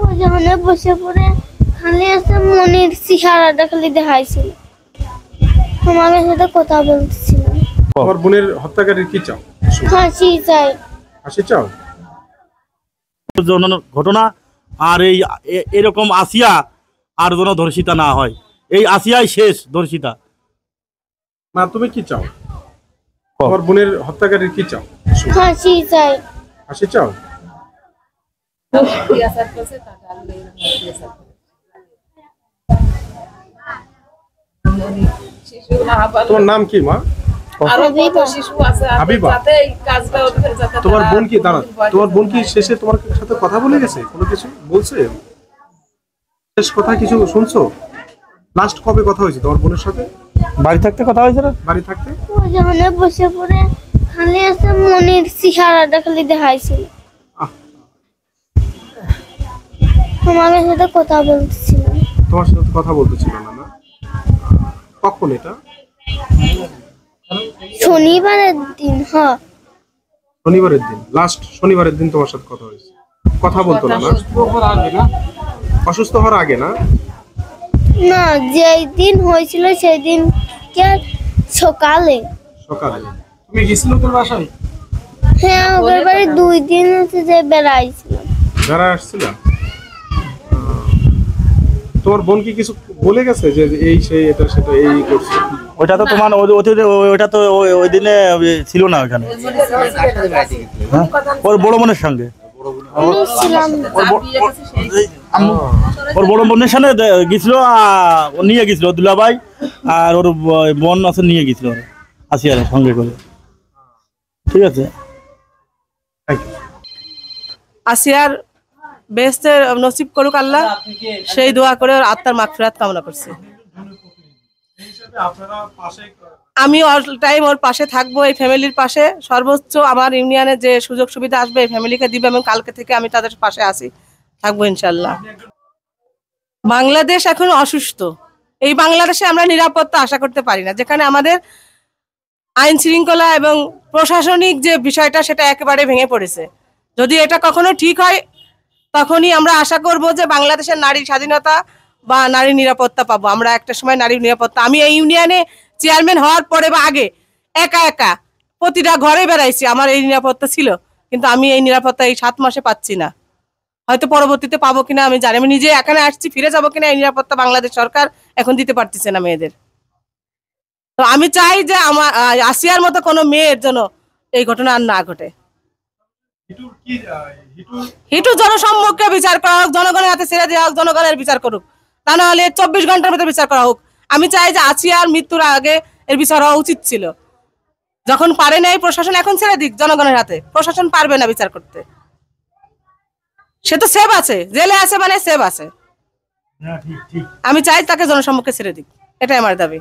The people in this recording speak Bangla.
ওখানে বসে পড়ে খালি আছে মনির চেহারাটা খালি দেখাইছিল, আমাদের সাথে কথা বলছিল। তোমার বোনের হত্যাকারীর কি চাও? ফাঁসি চাই। ফাঁসি চাও? ঘটনা আর এরকম আসিয়া আর যেন ধর্ষিতা না হয়, এই আসিয়াই শেষ ধর্ষিতা। না, তুমি কি চাও? তোমার বোনের হত্যাকারীর কি চাও? ফাঁসি চাই। ফাঁসি চাও? তোমার নাম কি মা? হাবিবা। তোমার বোন কি দাঁড়া, তোমার বোন কি শেষে তোমার সাথে কথা বলে গেছে? কোনো কিছু বলছে? শেষ কথা কিছু শুনছো? লাস্ট কবে কথা হয়েছে তোমার বোনের সাথে? বাড়ি থাকতে কথা হয়েছে না? বাড়ি থাকতে? ওখানে বসে পড়ে খালি আছে মনির চেহারাটা খালি দেখাইছিল, আমাদের সাথে কথা বলছিল। তোমার সাথে কথা বলতেছিল না? না, কখন এটা? শনিবারের দিন। হ্যাঁ, শনিবারের দিন, লাস্ট শনিবারের দিন তোমার সাথে কথা হয়েছে। কথা বলতো না? অসুস্থ হওয়ার আগে? না না, যেই দিন হয়েছিল সেই দিন কে সকালে। সকালে তুমি গেছিলে তোর বাসায়? হ্যাঁ, ওদের বাড়ি 2 দিন হচ্ছে যে বেড়াইছিল। যারা আসছিল, তোমার বোন কি কিছু বলে গেছে যে এই সেই এটা সেটা এই করছে? ওইটা তো তোমার ওইটা তো ওই দিনে ছিল না ওখানে, ওর বড় বোনের সঙ্গে। আমি ছিলাম না। ওর বড় বোনের সামনে গেছিল, নিয়ে গেছিল দুলাভাই আর ওর বোন আছে, নিয়ে গেছিল আসিয়ার সঙ্গে করে। ঠিক আছে, আসিয়ার বেহেশতের নসিব করুক আল্লাহ, সেই দোয়া করে ওর আত্মার মাগফিরাত কামনা করছি। আমি অল টাইম ওর পাশে থাকবো, এই ফ্যামিলির পাশে। সর্বোচ্চ আমার ইউনিয়নে যে সুযোগ সুবিধা আসবে এই ফ্যামিলিকে দিবে, এবং কালকে থেকে আমি তাদের পাশে আসি, থাকবো ইনশাল্লাহ। বাংলাদেশ এখন অসুস্থ। এই বাংলাদেশে আমরা নিরাপত্তা আশা করতে পারি না, যেখানে আমাদের আইন শৃঙ্খলা এবং প্রশাসনিক যে বিষয়টা সেটা একেবারে ভেঙে পড়েছে। যদি এটা কখনো ঠিক হয় তখনই আমরা আশা করব যে বাংলাদেশের নারী স্বাধীনতা বা নারী নিরাপত্তা পাবো। আমরা একটা সময় নারী নিরাপত্তা, আমি এই ইউনিয়নে চেয়ারম্যান হওয়ার পরে বা আগে একা একা প্রতিটা ঘরে বেড়াইছি, আমার এই নিরাপত্তা ছিল। কিন্তু আমি এই নিরাপত্তা এই 7 মাসে পাচ্ছি না, হয়তো পরবর্তীতে পাবো কিনা আমি জানি। আমি নিজে এখানে আসছি, ফিরে যাবো কিনা এই নিরাপত্তা বাংলাদেশ সরকার এখন দিতে পারতেছে না মেয়েদের। তো আমি চাই যে আমার আসিয়ার মতো কোনো মেয়ের জন্য এই ঘটনা আর না ঘটে। হিটু জনসম্মুখে বিচার করা হোক, জনগণের হাতে ছেড়ে দেওয়া হোক, জনগণের বিচার করুক, তা না হলে 24 ঘন্টার ভিতরে বিচার করা হোক। আমি চাই যে আসিয়ার মৃত্যুর আগে এর বিচার হওয়া উচিত ছিল। যখন পারে নাই প্রশাসন, এখন ছেড়ে দিক জনগণের হাতে। প্রশাসন পারবে না বিচার করতে, সে তো সেভ আছে, জেলে আছে মানে সেভ আছে। আমি চাই তাকে জনসম্মুখে ছেড়ে দিক, এটাই আমার দাবি।